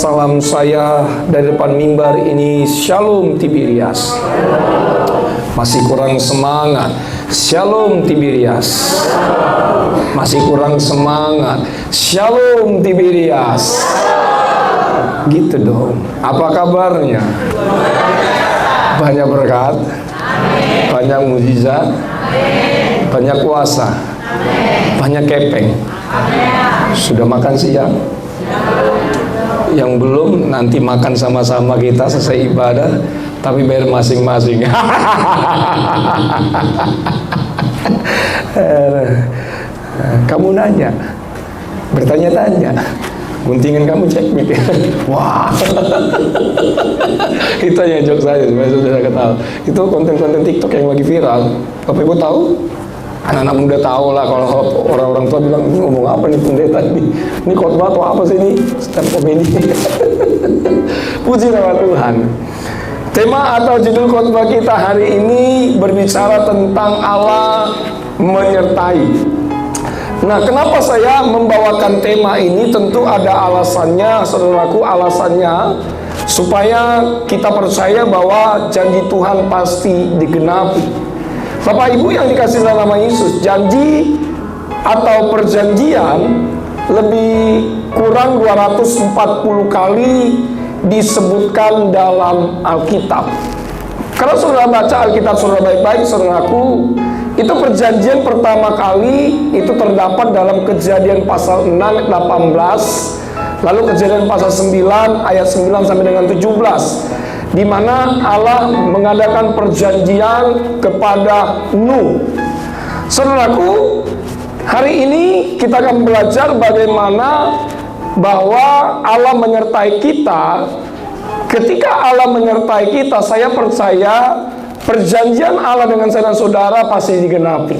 salam saya dari depan mimbar ini, Shalom Tiberias. Masih kurang semangat, Shalom Tiberias. Masih kurang semangat, Shalom Tiberias. Gitu dong. Apa kabarnya? Banyak berkat, banyak mujizat, banyak kuasa, banyak kepeng. Sudah makan siang? Yang belum, nanti makan sama-sama kita selesai ibadah, tapi bayar masing-masing. Kamu nanya, bertanya-tanya, guntingan kamu cek mic. Wah, itu yang jok saya, supaya sudah ketawa. Itu konten-konten TikTok yang lagi viral. Bapak Ibu tahu? Anak-anak muda tahu lah kalau orang-orang tua bilang, ini ngomong apa nih pendeta ini khotbah atau apa sih ini, stand komedi. Puji nama Tuhan. Tema atau judul khotbah kita hari ini berbicara tentang Allah menyertai. Nah, kenapa saya membawakan tema ini? Tentu ada alasannya, saudaraku. Alasannya supaya kita percaya bahwa janji Tuhan pasti digenapi. Bapak Ibu yang dikasih dalam nama Yesus, janji atau perjanjian lebih kurang 240 kali disebutkan dalam Alkitab. Kalau saudara baca Alkitab saudara baik-baik, saudaraku, itu perjanjian pertama kali itu terdapat dalam Kejadian pasal 6 ayat 18, lalu Kejadian pasal 9 ayat 9 sampai dengan 17. Di mana Allah mengadakan perjanjian kepada Nuh. Saudaraku, hari ini kita akan belajar bagaimana bahwa Allah menyertai kita. Ketika Allah menyertai kita, saya percaya perjanjian Allah dengan saya dan saudara pasti digenapi.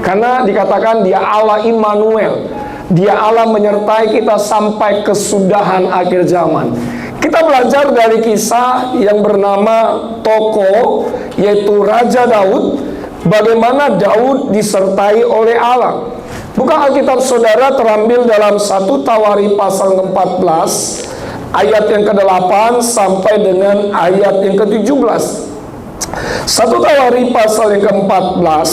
Karena dikatakan dia Allah Immanuel. Dia Allah menyertai kita sampai kesudahan akhir zaman. Kita belajar dari kisah yang bernama tokoh, yaitu Raja Daud, bagaimana Daud disertai oleh Allah. Buka Alkitab saudara terambil dalam 1 Tawari pasal 14 ayat yang ke-8 sampai dengan ayat yang ke-17. 1 Tawari pasal yang ke-14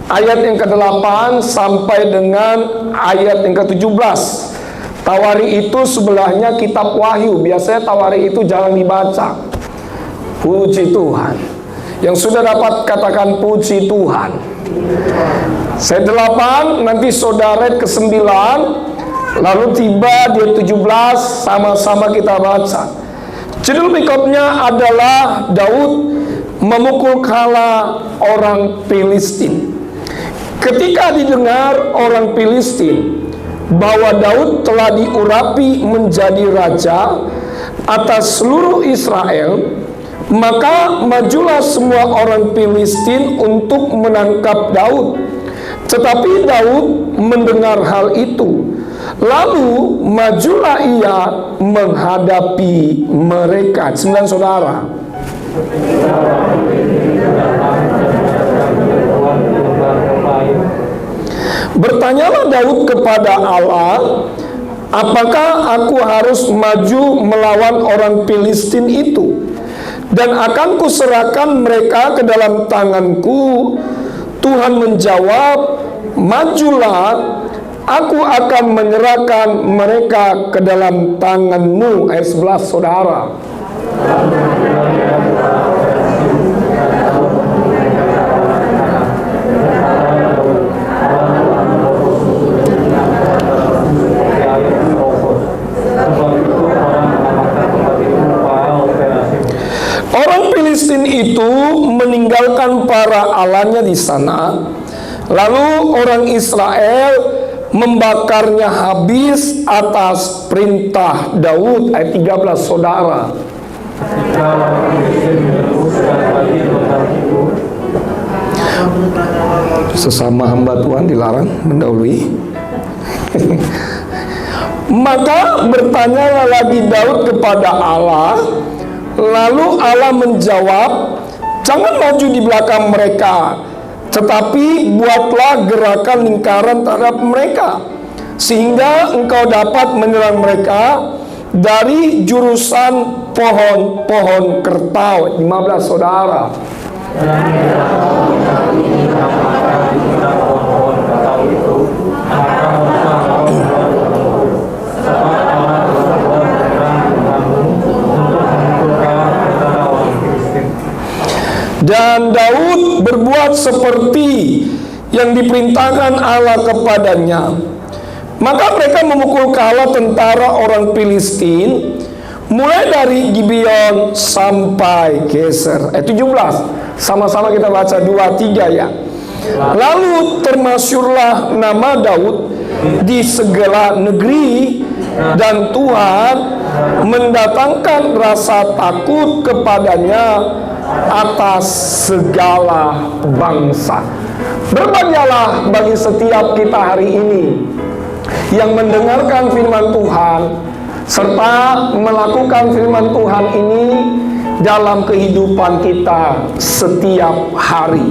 ayat yang ke-8 sampai dengan ayat yang ke-17. Tawari itu sebelahnya kitab Wahyu. Biasanya Tawari itu jarang dibaca. Puji Tuhan. Yang sudah dapat katakan puji Tuhan. Saya 8, nanti saudara ke-9, lalu tiba di 17, sama-sama kita baca. Judul pikopnya adalah Daud memukul kala orang Filistin. Ketika didengar orang Filistin bahwa Daud telah diurapi menjadi raja atas seluruh Israel, maka majulah semua orang Filistin untuk menangkap Daud. Tetapi Daud mendengar hal itu, lalu majulah ia menghadapi mereka. 9 saudara. Bertanyalah Daud kepada Allah, apakah aku harus maju melawan orang Filistin itu? Dan akan kuserahkan mereka ke dalam tanganku. Tuhan menjawab, majulah, aku akan menyerahkan mereka ke dalam tanganmu. Ayat 11 saudara. Orang Filistin itu meninggalkan para allahnya di sana. Lalu orang Israel membakarnya habis atas perintah Daud. Ayat 13 saudara. Sesama hamba Tuhan dilarang mendahului. Maka bertanyalah lagi Daud kepada Allah. Lalu Allah menjawab, jangan maju di belakang mereka, tetapi buatlah gerakan lingkaran terhadap mereka, sehingga engkau dapat menyerang mereka dari jurusan pohon-pohon kertau. 15 saudara. Dan Daud berbuat seperti yang diperintahkan Allah kepadanya. Maka mereka memukul kala tentara orang Filistin, mulai dari Gibeon sampai Geser. 17. Sama-sama kita baca 2-3 ya. Lalu termasyurlah nama Daud di segala negeri, dan Tuhan mendatangkan rasa takut kepadanya atas segala bangsa. Berbahagialah bagi setiap kita hari ini yang mendengarkan firman Tuhan serta melakukan firman Tuhan ini dalam kehidupan kita setiap hari.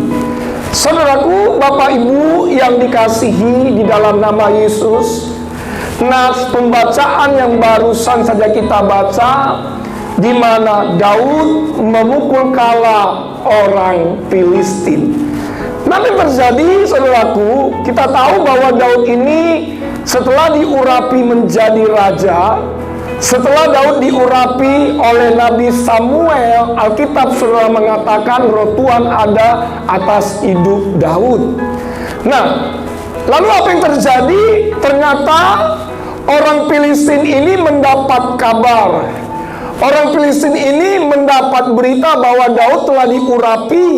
Saudaraku, Bapak Ibu yang dikasihi di dalam nama Yesus, nas pembacaan yang barusan saja kita baca, di mana Daud memukul kala orang Filistin. Nanti terjadi, saudaraku, kita tahu bahwa Daud ini setelah diurapi menjadi raja, setelah Daud diurapi oleh Nabi Samuel, Alkitab saudara mengatakan roh Tuhan ada atas hidup Daud. Nah, lalu apa yang terjadi? Ternyata orang Filistin ini mendapat kabar. Orang Filistin ini mendapat berita bahwa Daud telah diurapi,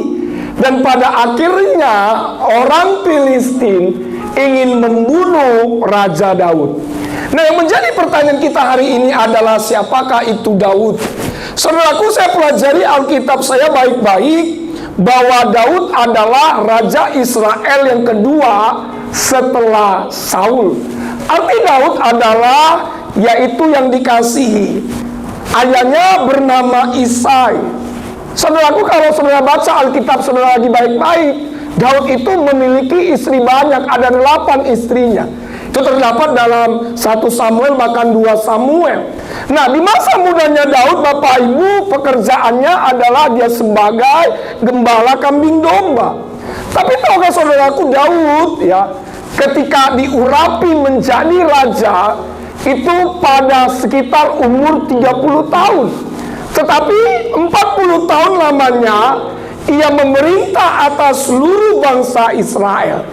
dan pada akhirnya orang Filistin ingin membunuh Raja Daud. Nah, yang menjadi pertanyaan kita hari ini adalah siapakah itu Daud? Saudaraku, saya pelajari Alkitab saya baik-baik bahwa Daud adalah Raja Israel yang kedua setelah Saul. Arti Daud adalah yaitu yang dikasihi. Ayahnya bernama Isai. Saudaraku, kalau saudara baca Alkitab saudara lagi baik-baik, Daud itu memiliki istri banyak, ada 8 istrinya. Itu terdapat dalam 1 Samuel bahkan 2 Samuel. Nah, di masa mudanya Daud, Bapak Ibu, pekerjaannya adalah dia sebagai gembala kambing domba. Tapi tahukah saudaraku, Daud ya, ketika diurapi menjadi raja itu pada sekitar umur 30 tahun. Tetapi 40 tahun lamanya ia memerintah atas seluruh bangsa Israel.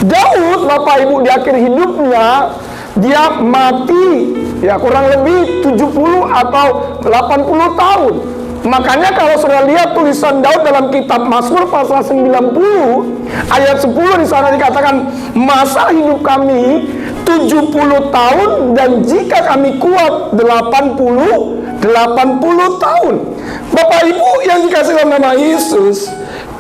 Daud, Bapak Ibu, di akhir hidupnya dia mati ya kurang lebih 70 atau 80 tahun. Makanya kalau saudara lihat tulisan Daud dalam kitab Mazmur pasal 90 ayat 10, di sana dikatakan, masa hidup kami 70 tahun, dan jika kami kuat 80 tahun. Bapak Ibu yang dikasih dalam nama Yesus,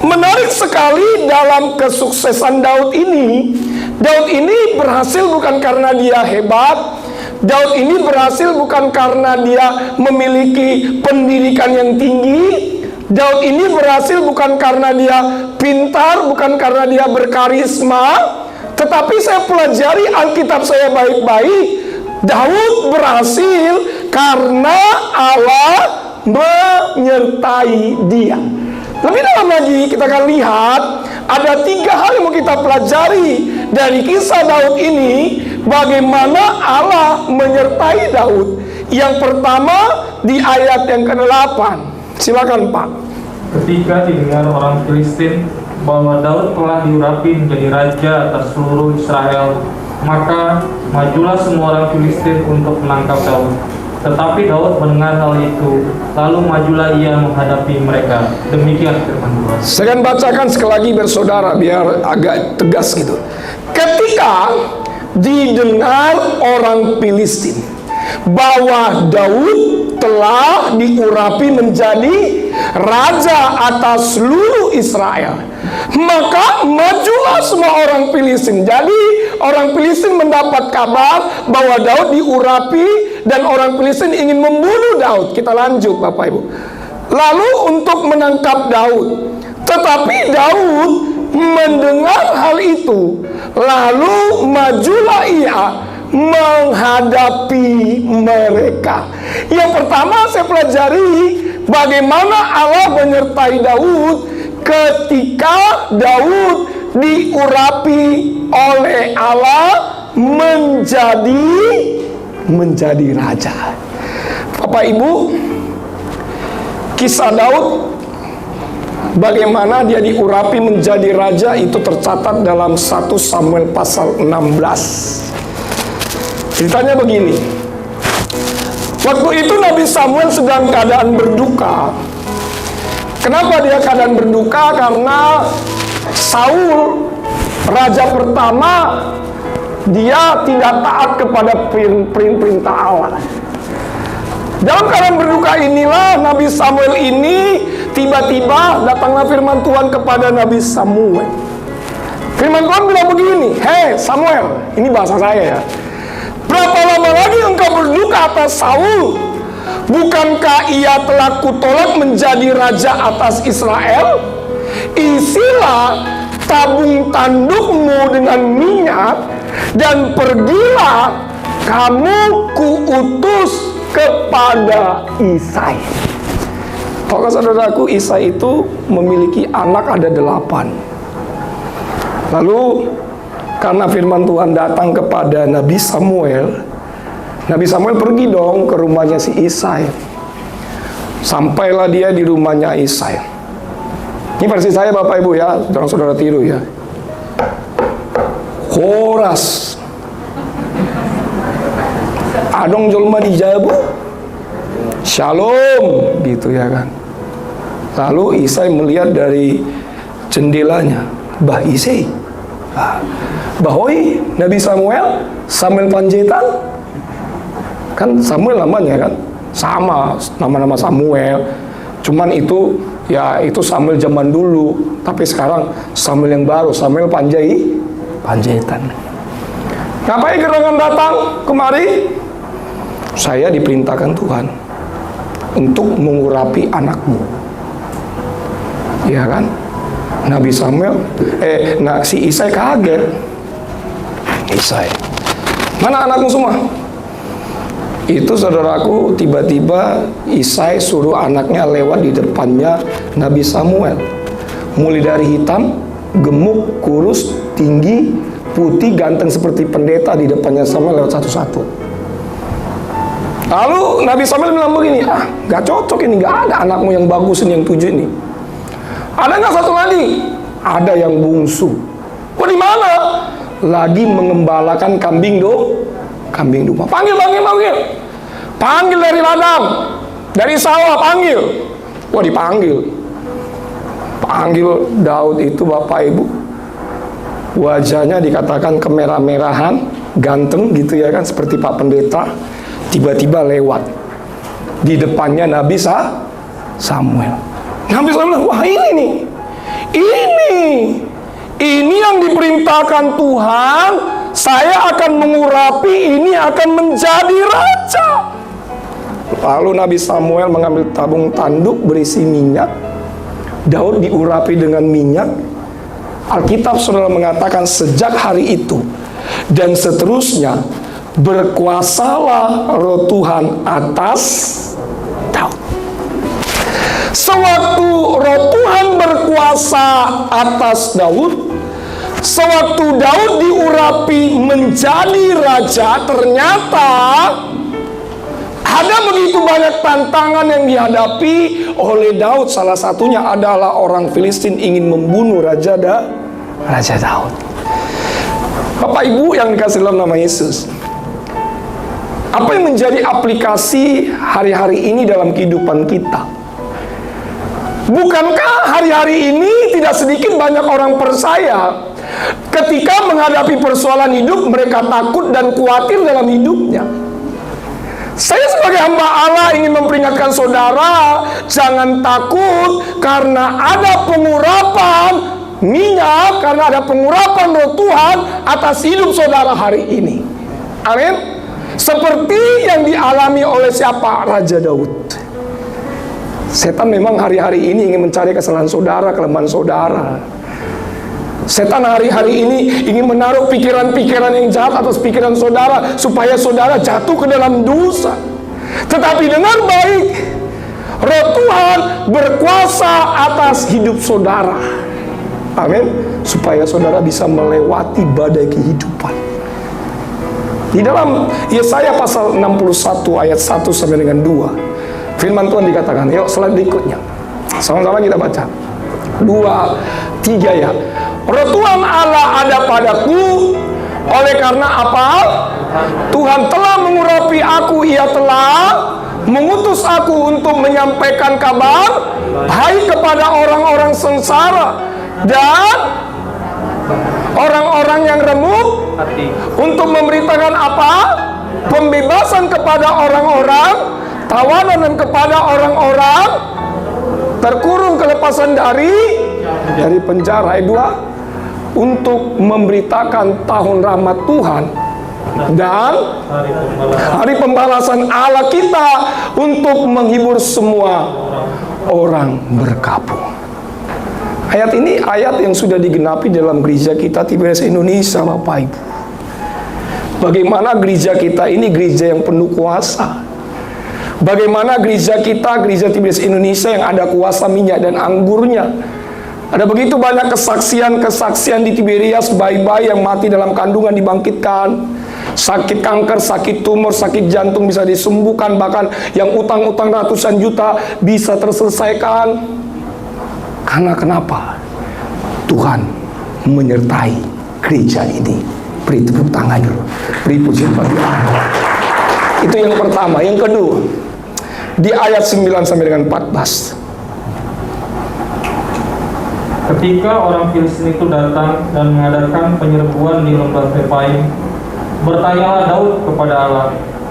menarik sekali dalam kesuksesan Daud ini. Daud ini berhasil bukan karena dia hebat. Daud ini berhasil bukan karena dia memiliki pendidikan yang tinggi. Daud ini berhasil bukan karena dia pintar, bukan karena dia berkarisma. Tetapi saya pelajari Alkitab saya baik-baik, Daud berhasil karena Allah menyertai dia. Lebih dalam lagi kita akan lihat ada 3 hal yang mau kita pelajari dari kisah Daud ini, bagaimana Allah menyertai Daud. Yang pertama di ayat yang ke-8. Silakan Pak. Ketika didengar orang Filistin bahwa Daud telah diurapi menjadi raja atas seluruh Israel, maka majulah semua orang Filistin untuk menangkap Daud. Tetapi Daud mendengar hal itu, lalu majulah ia menghadapi mereka. Demikian firman Tuhan. Saya akan bacakan sekali lagi bersaudara, biar agak tegas gitu. Ketika didengar orang Filistin bahwa Daud telah diurapi menjadi raja atas seluruh Israel, maka majulah semua orang Filistin. Jadi orang Filistin mendapat kabar bahwa Daud diurapi dan orang Filistin ingin membunuh Daud. Kita lanjut Bapak Ibu. Lalu untuk menangkap Daud, tetapi Daud mendengar hal itu, lalu majulah ia menghadapi mereka. Yang pertama saya pelajari bagaimana Allah menyertai Daud ketika Daud diurapi oleh Allah menjadi raja. Bapak Ibu, kisah Daud bagaimana dia diurapi menjadi raja itu tercatat dalam 1 Samuel pasal 16. Ceritanya begini. Waktu itu Nabi Samuel sedang keadaan berduka. Kenapa dia keadaan berduka? Karena Saul, raja pertama, dia tidak taat kepada perintah Allah. Dalam keadaan berduka inilah Nabi Samuel ini tiba-tiba datanglah firman Tuhan kepada Nabi Samuel. Firman Tuhan bilang begini, "Hei Samuel," ini bahasa saya ya. "Berapa lama lagi engkau berduka atas Saul? Bukankah ia telah kutolak menjadi raja atas Israel? Isilah tabung tandukmu dengan minyak dan pergilah kamu kuutus kepada Isai." Kalau saudaraku, Isai itu memiliki anak ada 8. Lalu karena firman Tuhan datang kepada Nabi Samuel pergi dong ke rumahnya si Isai. Sampailah dia di rumahnya Isai. Ini versi saya Bapak Ibu ya, jangan saudara tiru ya. Horas adong jolma dijabu Shalom gitu ya kan. Lalu Isai melihat dari jendelanya, "Bah Isai, bahoi Nabi Samuel Panjaitan." Kan Samuel namanya kan sama, nama-nama Samuel. Cuman itu ya itu Samuel zaman dulu, tapi sekarang Samuel yang baru, Samuel Panjaitan. Ngapain gerangan datang kemari? Saya diperintahkan Tuhan untuk mengurapi anakmu. Ya kan? Nabi Samuel, si Isai kaget. Isai, mana anakmu semua? Itu saudaraku, tiba-tiba Isai suruh anaknya lewat di depannya Nabi Samuel. Mulai dari hitam, gemuk, kurus, tinggi, putih, ganteng seperti pendeta, di depannya Samuel lewat satu-satu. Lalu Nabi Samuel bilang begini, gak cocok ini, gak ada anakmu yang bagus ini, yang 7 ini. Ada nggak satu lagi? Ada yang bungsu. Oh, di mana? Lagi mengembalakan kambing domba. Panggil. Panggil dari ladang, dari sawah, panggil. Wah, dipanggil. Panggil Daud itu Bapak Ibu. Wajahnya dikatakan kemerah-merahan, ganteng gitu ya kan, seperti Pak Pendeta. Tiba-tiba lewat di depannya Nabi Samuel. Nabi Samuel, wah ini nih, ini yang diperintahkan Tuhan, saya akan mengurapi, ini akan menjadi raja. Lalu Nabi Samuel mengambil tabung tanduk berisi minyak. Daud diurapi dengan minyak. Alkitab saudara mengatakan sejak hari itu dan seterusnya berkuasalah roh Tuhan atas Daud. Sewaktu roh Tuhan berkuasa atas Daud, sewaktu Daud diurapi menjadi raja, ternyata ada begitu banyak tantangan yang dihadapi oleh Daud. Salah satunya adalah orang Filistin ingin membunuh Raja Daud. Bapak Ibu yang dikasih dalam nama Yesus, apa yang menjadi aplikasi hari-hari ini dalam kehidupan kita? Bukankah hari-hari ini tidak sedikit banyak orang percaya ketika menghadapi persoalan hidup, mereka takut dan khawatir dalam hidupnya? Saya sebagai hamba Allah ingin memperingatkan saudara, jangan takut karena ada pengurapan minyak, karena ada pengurapan roh Tuhan atas hidup saudara hari ini. Amin. Seperti yang dialami oleh siapa? Raja Daud. Setan memang hari-hari ini ingin mencari kesalahan saudara, kelemahan saudara. Setan hari-hari ini ingin menaruh pikiran-pikiran yang jahat atas pikiran saudara, supaya saudara jatuh ke dalam dosa. Tetapi dengan baik, Roh Tuhan berkuasa atas hidup saudara. Amin. Supaya saudara bisa melewati badai kehidupan. Di dalam Yesaya pasal 61 ayat 1 sampai dengan 2, firman Tuhan dikatakan, yuk slide berikutnya, sama-sama kita baca. 2, 3 ya. Roh Tuhan Allah ada padaku, oleh karena apa? Tuhan telah mengurapi aku, Ia telah mengutus aku untuk menyampaikan kabar baik kepada orang-orang sengsara dan orang-orang yang remuk, untuk memberitakan apa? Pembebasan kepada orang-orang tawanan dan kepada orang-orang terkurung, kelepasan dari penjara. Ayat 2, untuk memberitakan tahun rahmat Tuhan dan hari pembalasan Allah kita, untuk menghibur semua orang berkabung. Ayat ini ayat yang sudah digenapi dalam gereja kita TBS Indonesia, Bapak Ibu. Bagaimana gereja kita ini gereja yang penuh kuasa. Bagaimana gereja kita, gereja TBS Indonesia, yang ada kuasa minyak dan anggurnya. Ada begitu banyak kesaksian di Tiberias, bayi-bayi yang mati dalam kandungan dibangkitkan. Sakit kanker, sakit tumor, sakit jantung bisa disembuhkan. Bahkan yang utang-utang ratusan juta bisa terselesaikan. Karena kenapa? Tuhan menyertai gereja ini. Beri tepuk tangan dulu, beri pujian bagi Allah. Itu yang pertama. Yang kedua, di ayat 9 sampai dengan 14. Ketika orang Filistin itu datang dan mengadakan penyerbuan di lembah Refaim, bertanyalah Daud kepada Allah,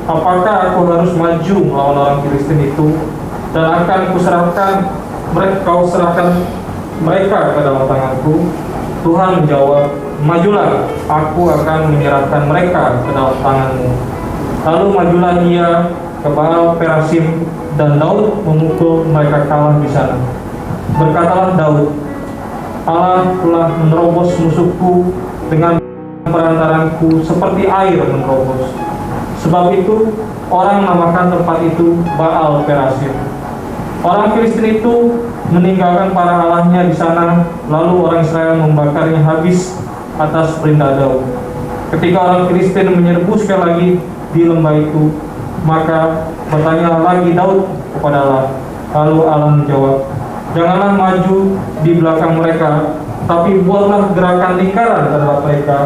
apakah aku harus maju melawan orang Filistin itu, dan akan kau serahkan mereka ke dalam tanganku? Tuhan menjawab, majulah, aku akan menyerahkan mereka ke dalam tanganmu. Lalu majulah ia ke Baal Perasim, dan Daud memukul mereka kalah di sana. Berkatalah Daud, Allah telah menerobos musuhku dengan perantaranku seperti air menerobos. Sebab itu orang menamakan tempat itu Baal Perasim. Orang Filistin itu meninggalkan para allahnya di sana, lalu orang Israel membakarnya habis atas perintah Daud. Ketika orang Filistin menyerbu sekali lagi di lembah itu, maka bertanyalah lagi Daud kepada Allah. Lalu Allah menjawab, janganlah maju di belakang mereka, tapi buatlah gerakan lingkaran terhadap mereka,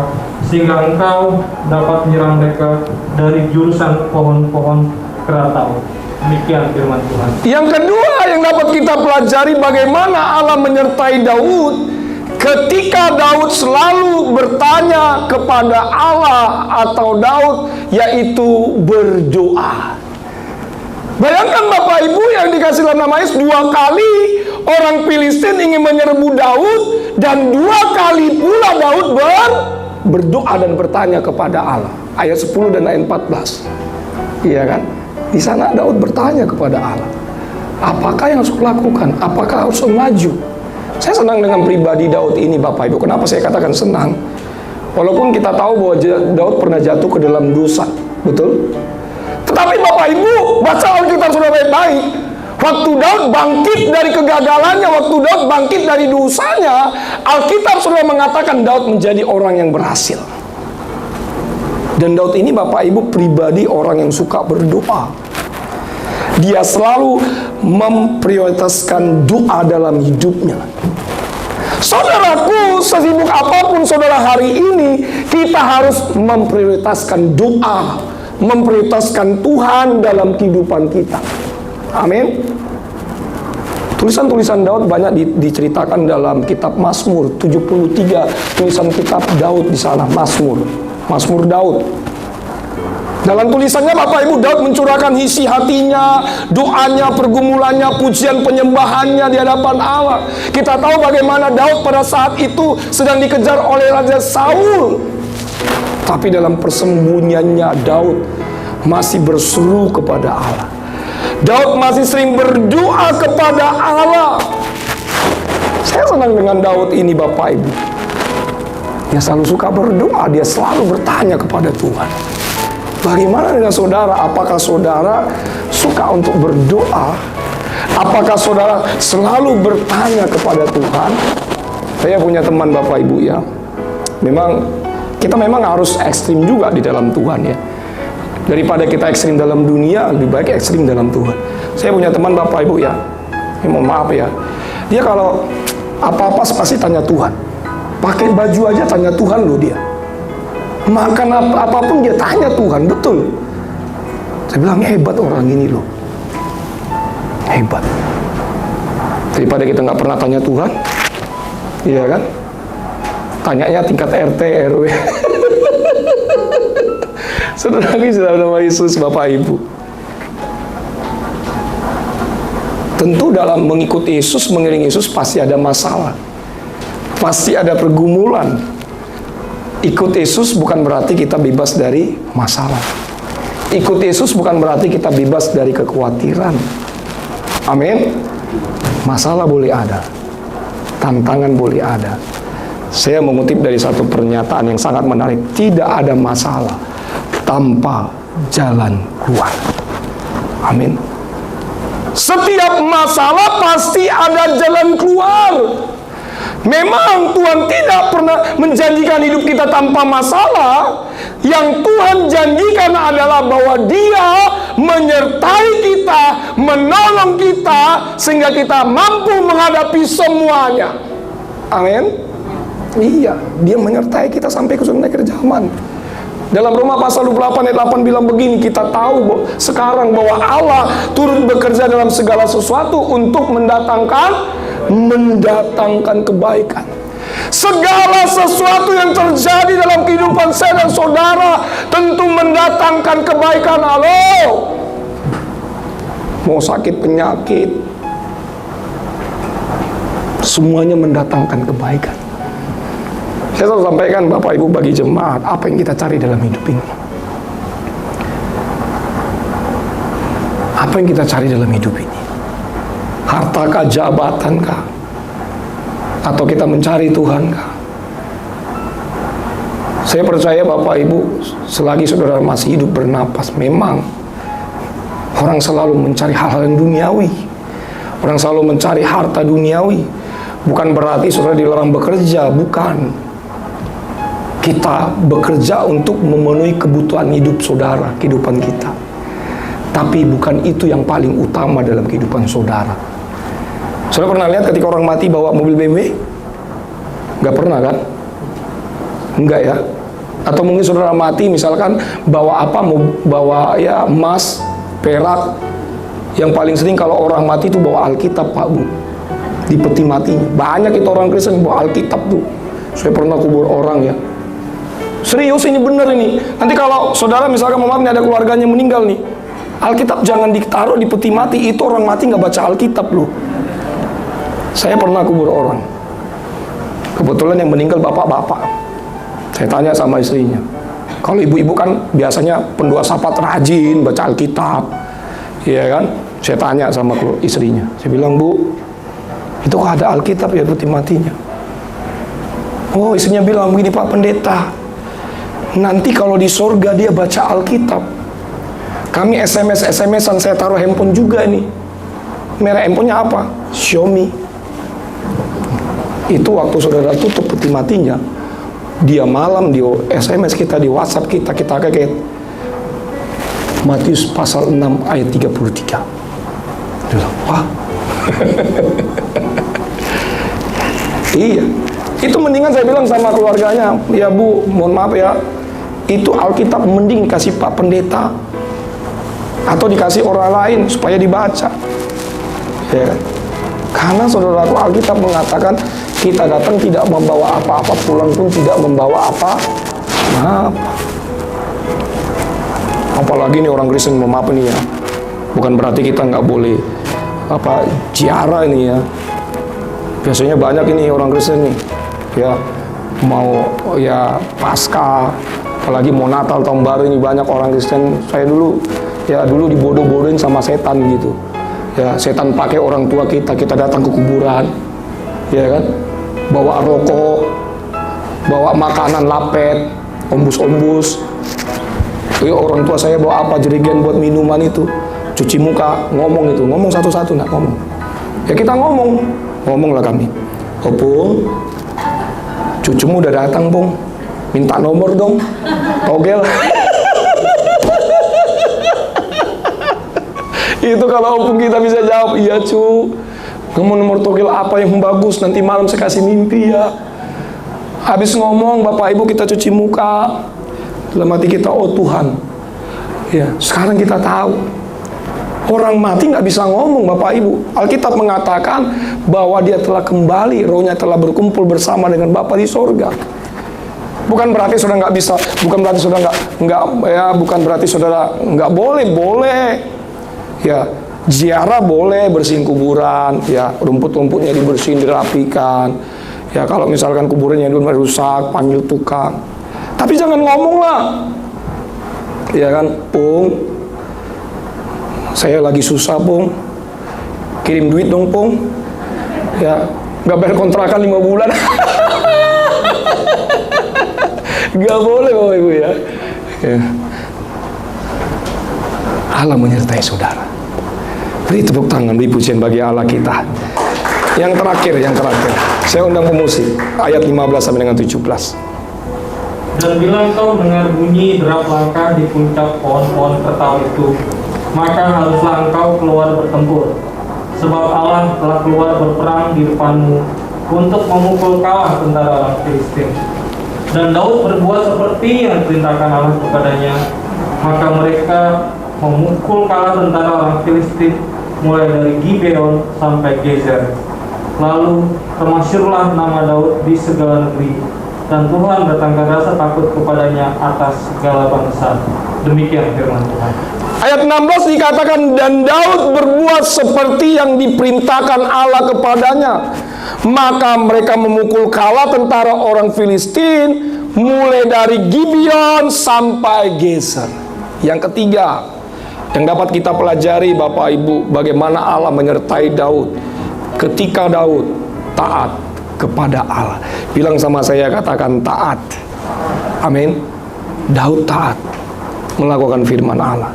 sehingga engkau dapat menyerang mereka dari jurusan pohon-pohon keratau. Demikian firman Tuhan. Yang kedua yang dapat kita pelajari, bagaimana Allah menyertai Daud ketika Daud selalu bertanya kepada Allah, atau Daud yaitu berdoa. Bayangkan Bapak Ibu yang dikasih dalam nama Yesus, 2 kali orang Filistin ingin menyerbu Daud, dan 2 kali pula Daud berdoa dan bertanya kepada Allah. Ayat 10 dan ayat 14. Iya kan? Di sana Daud bertanya kepada Allah, apakah yang harus kulakukan? Apakah harus maju? Saya senang dengan pribadi Daud ini, Bapak Ibu. Kenapa saya katakan senang? Walaupun kita tahu bahwa Daud pernah jatuh ke dalam dosa, betul? Tetapi Bapak Ibu, baca Alkitab sudah baik-baik. Waktu Daud bangkit dari kegagalannya, waktu Daud bangkit dari dosanya, Alkitab sudah mengatakan Daud menjadi orang yang berhasil. Dan Daud ini, Bapak Ibu, pribadi orang yang suka berdoa. Dia selalu memprioritaskan doa dalam hidupnya. Saudaraku, sesibuk apapun saudara hari ini, kita harus memprioritaskan doa, memprioritaskan Tuhan dalam kehidupan kita. Amin. Tulisan-tulisan Daud banyak diceritakan dalam kitab Mazmur 73, tulisan kitab Daud di sana, Mazmur Daud. Dalam tulisannya Bapak Ibu, Daud mencurahkan isi hatinya, doanya, pergumulannya, pujian penyembahannya di hadapan Allah. Kita tahu bagaimana Daud pada saat itu sedang dikejar oleh Raja Saul. Tapi dalam persembunyiannya Daud masih berseru kepada Allah. Daud masih sering berdoa kepada Allah. Saya senang dengan Daud ini, Bapak Ibu. Dia selalu suka berdoa, dia selalu bertanya kepada Tuhan. Bagaimana dengan saudara? Apakah saudara suka untuk berdoa? Apakah saudara selalu bertanya kepada Tuhan? Saya punya teman Bapak Ibu ya, kita memang harus ekstrim juga di dalam Tuhan ya. Daripada kita ekstrim dalam dunia, lebih baik ekstrim dalam Tuhan. Saya punya teman Bapak Ibu ya, mohon maaf ya, dia kalau apa-apa pasti tanya Tuhan. Pakai baju aja tanya Tuhan loh dia. Makan apapun dia tanya Tuhan, betul. Saya bilang hebat orang ini loh, hebat. Daripada kita nggak pernah tanya Tuhan, iya kan? Tanyanya tingkat RT RW. Saudara lagi dalam nama Yesus, Bapak Ibu. Tentu dalam mengikuti Yesus, mengiringi Yesus pasti ada masalah, pasti ada pergumulan. Ikut Yesus bukan berarti kita bebas dari masalah. Ikut Yesus bukan berarti kita bebas dari kekhawatiran. Amin. Masalah boleh ada, tantangan boleh ada. Saya mengutip dari satu pernyataan yang sangat menarik. Tidak ada masalah tanpa jalan keluar. Amin. Setiap masalah pasti ada jalan keluar. Memang Tuhan tidak pernah menjanjikan hidup kita tanpa masalah. Yang Tuhan janjikan adalah bahwa Dia menyertai kita, menolong kita, sehingga kita mampu menghadapi semuanya. Amin. Iya, Dia menyertai kita sampai ke akhir zaman. Dalam Roma pasal 28 ayat 8 bilang begini, kita tahu sekarang bahwa Allah turut bekerja dalam segala sesuatu untuk mendatangkan kebaikan. Segala sesuatu yang terjadi dalam kehidupan saya dan saudara tentu mendatangkan kebaikan. Halo, mau sakit penyakit, semuanya mendatangkan kebaikan. Saya selalu sampaikan Bapak Ibu bagi jemaat, apa yang kita cari dalam hidup ini? Apa yang kita cari dalam hidup ini? Hartakah, jabatankah? Atau kita mencari Tuhankah? Saya percaya Bapak Ibu, selagi saudara masih hidup bernapas, memang orang selalu mencari hal-hal yang duniawi. Orang selalu mencari harta duniawi. Bukan berarti saudara dilarang bekerja, bukan. Kita bekerja untuk memenuhi kebutuhan hidup saudara, kehidupan kita. Tapi bukan itu yang paling utama dalam kehidupan saudara. Saudara pernah lihat ketika orang mati bawa mobil BMW? Nggak pernah kan? Enggak ya? Atau mungkin saudara mati misalkan bawa apa? Bawa ya emas, perak. Yang paling sering kalau orang mati itu bawa Alkitab, Pak Bu. Di peti matinya. Banyak itu orang Kristen bawa Alkitab tuh. Saya pernah kubur orang ya. Serius, ini bener ini. Nanti kalau saudara misalkan ini ada keluarganya meninggal nih, Alkitab jangan ditaruh di peti mati. Itu orang mati nggak baca Alkitab loh. Saya pernah kubur orang. Kebetulan yang meninggal bapak-bapak. Saya tanya sama istrinya. Kalau ibu-ibu kan biasanya pendoa syafaat rajin baca Alkitab, iya kan? Saya tanya sama istrinya. Saya bilang, Bu, itu kok ada Alkitab ya peti matinya? Oh, istrinya bilang begini, Pak Pendeta, nanti kalau di sorga dia baca Alkitab. Kami SMS-an, saya taruh handphone juga ini. Merek handphonenya apa? Xiaomi. Itu waktu saudara tutup peti matinya, dia malam di SMS kita, di WhatsApp kita kaget. Matius pasal 6 ayat 33. Dia, wah. Iya. Itu mendingan saya bilang sama keluarganya, ya Bu, mohon maaf ya, itu Alkitab mending kasih Pak Pendeta atau dikasih orang lain supaya dibaca, ya kan? Karena saudaraku, Alkitab mengatakan kita datang tidak membawa apa-apa, pulang pun tidak membawa apa-apa. Apalagi nih orang Kristen, mohon maaf nih ya, bukan berarti kita nggak boleh ziarah ini ya. Biasanya banyak ini orang Kristen nih, ya mau ya Paskah, apalagi mau Natal, tahun baru ini banyak orang Kristen. Saya dulu dibodoh-bodohin sama setan gitu. Ya, setan pakai orang tua kita datang ke kuburan, ya kan, bawa rokok, bawa makanan lapet, ombus-ombus. Orang tua saya bawa apa, jerigen buat minuman itu, cuci muka, ngomong satu-satu, nak ngomong. Ya kita ngomonglah kami. Pung, cucumu udah datang, Pung. Minta nomor dong, togel. Itu kalau opung kita bisa jawab, iya cu. Kamu nomor togel apa yang bagus, nanti malam saya kasih mimpi ya. Habis ngomong, Bapak Ibu kita cuci muka. Dalam hati kita, oh Tuhan. Ya, sekarang kita tahu. Orang mati nggak bisa ngomong, Bapak Ibu. Alkitab mengatakan bahwa dia telah kembali, rohnya telah berkumpul bersama dengan Bapa di sorga. Bukan berarti saudara nggak bisa, bukan berarti saudara bukan berarti saudara nggak boleh. Ya, ziarah boleh, bersihin kuburan, ya rumput-rumputnya dibersihin, dirapikan. Ya kalau misalkan kuburannya dulu rusak, panggil tukang. Tapi jangan ngomong lah. Ya kan, Pung, saya lagi susah, Pung. Kirim duit dong, Pung. Ya, nggak bayar kontrakan 5 bulan. Nggak boleh, Bapak Ibu ya. Allah menyertai saudara. Beri tepuk tangan, beri pujian bagi Allah kita. Yang terakhir. Saya undang pemusik. Ayat 15 sampai dengan 17. Dan bila engkau dengar bunyi derap langkah di puncak pohon-pohon kertau itu, maka haruslah engkau keluar bertempur. Sebab Allah telah keluar berperang di depanmu untuk memukul kalah tentara orang Filistin. Dan Daud berbuat seperti yang diperintahkan Allah kepadanya. Maka mereka memukul kalah tentara orang Filistin mulai dari Gibeon sampai Gezer. Lalu termasyurlah nama Daud di segala negeri, dan Tuhan datangkan rasa takut kepadanya atas segala bangsa. Demikian firman Tuhan. Ayat 16 dikatakan, dan Daud berbuat seperti yang diperintahkan Allah kepadanya. Maka mereka memukul kalah tentara orang Filistin mulai dari Gibeon sampai Gezer. Yang ketiga, yang dapat kita pelajari Bapak Ibu, bagaimana Allah menyertai Daud ketika Daud taat kepada Allah. Bilang sama saya, katakan taat. Amin. Daud taat melakukan firman Allah.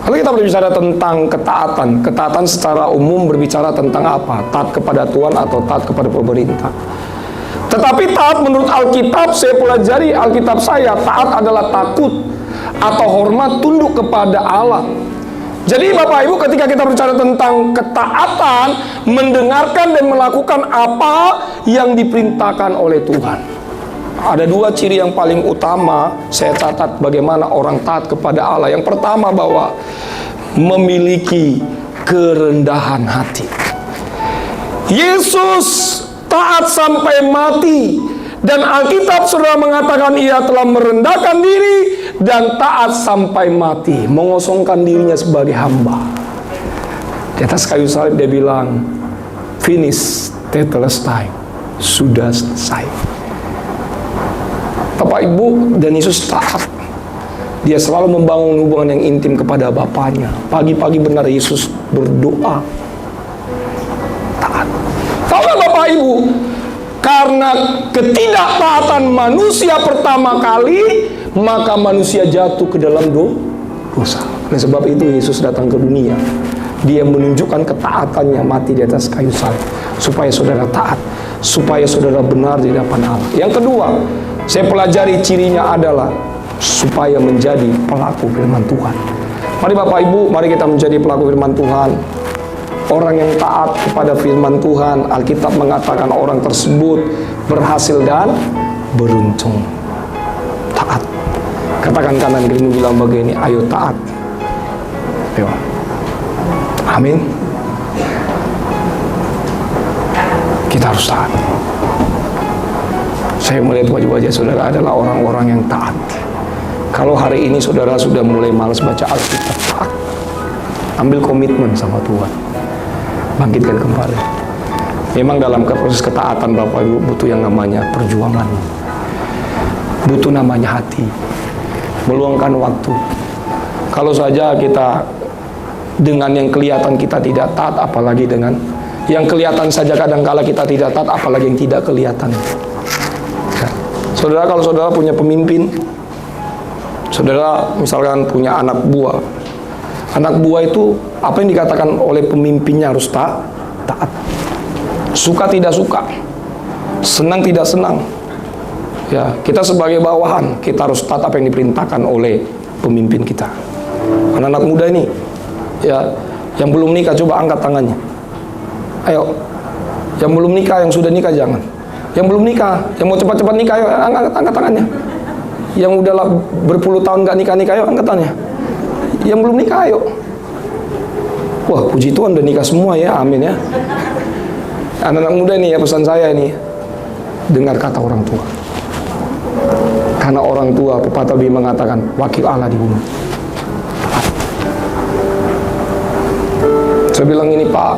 Kalau kita berbicara tentang ketaatan, ketaatan secara umum berbicara tentang apa? Taat kepada Tuhan atau taat kepada pemerintah. Tetapi taat menurut Alkitab, saya pelajari Alkitab saya, taat adalah takut atau hormat, tunduk kepada Allah. Jadi Bapak Ibu, ketika kita berbicara tentang ketaatan, mendengarkan dan melakukan apa yang diperintahkan oleh Tuhan. Ada 2 ciri yang paling utama saya catat bagaimana orang taat kepada Allah. Yang pertama, bahwa memiliki kerendahan hati. Yesus taat sampai mati, dan Alkitab saudara mengatakan ia telah merendahkan diri dan taat sampai mati, mengosongkan dirinya sebagai hamba. Di atas kayu salib dia bilang, finish, tetelestai, sudah selesai. Bapak Ibu, dan Yesus taat. Dia selalu membangun hubungan yang intim kepada Bapaknya. Pagi-pagi benar Yesus berdoa. Taat. Tahu nggak Bapak Ibu? Karena ketidaktaatan manusia pertama kali, maka manusia jatuh ke dalam dosa. Oleh sebab itu Yesus datang ke dunia. Dia menunjukkan ketaatannya, mati di atas kayu salib, supaya saudara taat, supaya saudara benar di hadapan Allah. Yang kedua, saya pelajari cirinya adalah supaya menjadi pelaku firman Tuhan. Mari Bapak Ibu, mari kita menjadi pelaku firman Tuhan. Orang yang taat kepada firman Tuhan, Alkitab mengatakan orang tersebut berhasil dan beruntung. Taat. Katakan kanan kirimu, bilang begini, ayo taat. Ayo. Amin. Kita harus taat. Saya melihat wajah-wajah saudara adalah orang-orang yang taat. Kalau hari ini saudara sudah mulai malas baca Alkitab, taat. Ambil komitmen sama Tuhan. Bangkitkan kembali. Memang dalam proses ketaatan Bapak Ibu butuh yang namanya perjuangan. Butuh namanya hati. Meluangkan waktu. Kalau saja kita dengan yang kelihatan kita tidak taat, apalagi dengan yang kelihatan saja kadangkala kita tidak taat, apalagi yang tidak kelihatan. Ya. Saudara, kalau saudara punya pemimpin, saudara misalkan punya anak buah. Anak buah itu apa yang dikatakan oleh pemimpinnya harus taat. Suka tidak suka, senang tidak senang. Ya, kita sebagai bawahan, kita harus taat apa yang diperintahkan oleh pemimpin kita. Anak-anak muda ini, ya, yang belum nikah coba angkat tangannya. Ayo, yang belum nikah, yang sudah nikah jangan. Yang belum nikah, yang mau cepat-cepat nikah, ayo angkat tangannya. Yang udah berpuluh tahun gak nikah-nikah, ayo angkat tangannya. Yang belum nikah, ayo. Wah, puji Tuhan udah nikah semua ya, amin ya. Anak-anak muda nih ya, pesan saya nih, dengar kata orang tua. Karena orang tua, pepatah Bima mengatakan, wakil Allah di bumi. Saya bilang ini, Pak,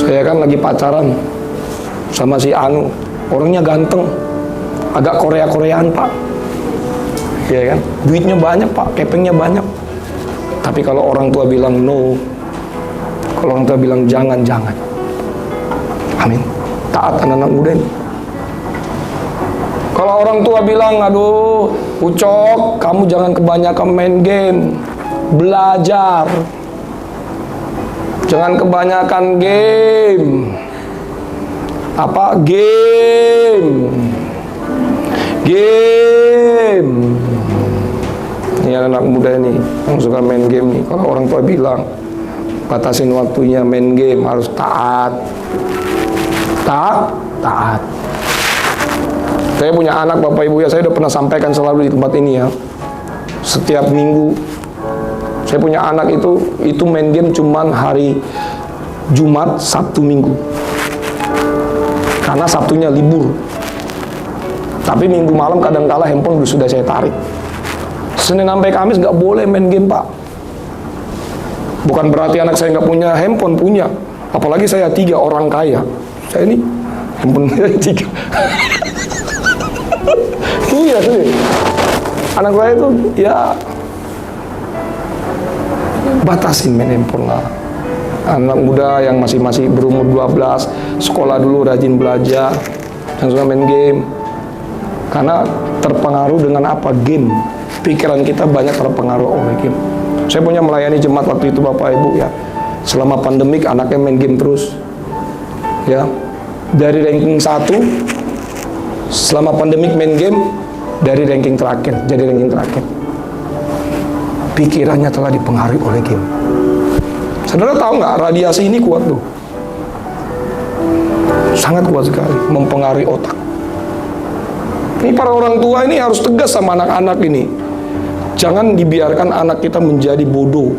saya kan lagi pacaran sama si Anu, orangnya ganteng, agak Korea-Koreaan, Pak. Ya kan, duitnya banyak, Pak, kepengnya banyak. Tapi kalau orang tua bilang no, kalau orang tua bilang jangan. Amin. Taat anak-anak muda ini. Kalau orang tua bilang, aduh, Ucok, kamu jangan kebanyakan main game, belajar. Jangan kebanyakan game. Apa? Game. Ini anak muda ini yang suka main game nih. Kalau orang tua bilang batasin waktunya main game, harus taat. Taat. Saya punya anak, Bapak Ibu ya, saya udah pernah sampaikan selalu di tempat ini ya. Setiap minggu saya punya anak itu main game cuman hari Jumat, Sabtu, Minggu. Karena Sabtunya libur. Tapi Minggu malam kadang-kala handphone sudah saya tarik. Senin sampai Kamis nggak boleh main game, Pak. Bukan berarti anak saya nggak punya handphone, punya. Apalagi saya 3 orang kaya. Saya ini handphone saya 3. Iya sih. Anak saya itu ya batasin main handphone lah. Anak muda yang masih berumur 12, sekolah dulu, rajin belajar, jangan suka main game. Karena terpengaruh dengan apa? Game. Pikiran kita banyak terpengaruh oleh game. Saya punya melayani jemaat waktu itu, Bapak Ibu ya. Selama pandemik anaknya main game terus. Ya. Dari ranking 1 selama pandemik main game, dari ranking terakhir, jadi ranking terakhir. Pikirannya telah dipengaruhi oleh game. Saudara tahu nggak, radiasi ini kuat tuh. Sangat kuat sekali, mempengaruhi otak. Ini para orang tua ini harus tegas sama anak-anak ini. Jangan dibiarkan anak kita menjadi bodoh.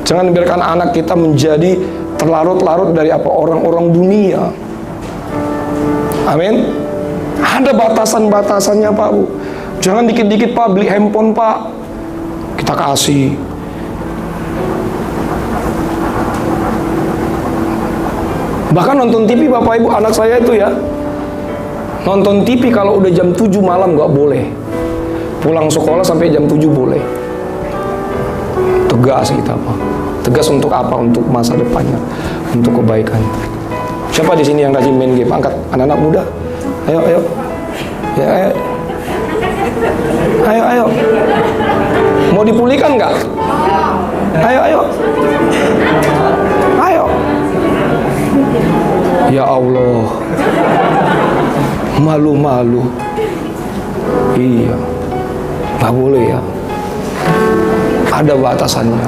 Jangan dibiarkan anak kita menjadi terlarut-larut dari apa orang-orang dunia. Amin. Ada batasan-batasannya, Pak Bu. Jangan dikit-dikit, Pak, beli handphone, Pak, kita kasih. Bahkan nonton TV, Bapak Ibu, anak saya itu ya, nonton TV kalau udah jam 7 malam nggak boleh. Pulang sekolah sampai jam 7 boleh. Tegas kita, Pak. Tegas untuk apa? Untuk masa depannya, untuk kebaikan. Siapa di sini yang rajin main game? Angkat, anak-anak muda. Ayo. Ya, ayo. Mau dipulihkan nggak? Ayo. Ya Allah, malu-malu. Iya, nggak boleh ya. Ada batasannya.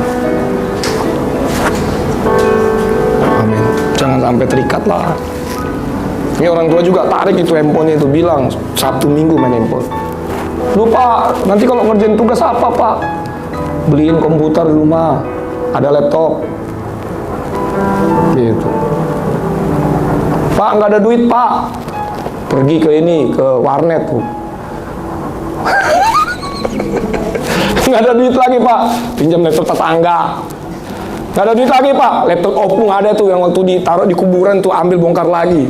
Amin. Jangan sampai terikat lah. Ini orang tua juga tarik itu handphone itu, bilang Sabtu Minggu main handphone. Lupa, nanti kalau ngerjain tugas apa, Pak? Beliin komputer di rumah, ada laptop. Gitu. Pak, nggak ada duit, Pak. Pergi ke warnet tuh. Nggak ada duit lagi, Pak. Pinjam laptop tetangga. Nggak ada duit lagi, Pak. Laptop opung ada tuh yang waktu ditaruh di kuburan tuh, ambil bongkar lagi.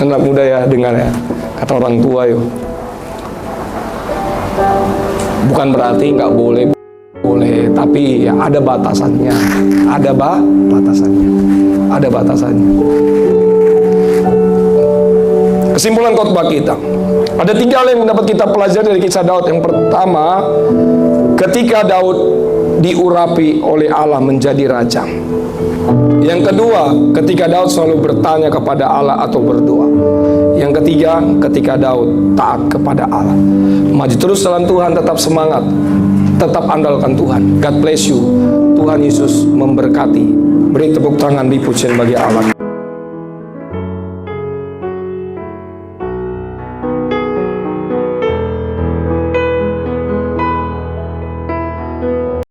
Anak muda ya, dengar ya, kata orang tua yuk. Bukan berarti nggak boleh. Tapi ya ada batasannya. Ada batasannya. Kesimpulan khotbah kita, ada 3 hal yang dapat kita pelajari dari kisah Daud. Yang pertama, ketika Daud diurapi oleh Allah menjadi raja. Yang kedua, ketika Daud selalu bertanya kepada Allah atau berdoa. Yang ketiga, ketika Daud taat kepada Allah. Maju terus jalan Tuhan, tetap semangat, tetap andalkan Tuhan. God bless you. Tuhan Yesus memberkati. Beri tepuk tangan di pujian bagi Allah.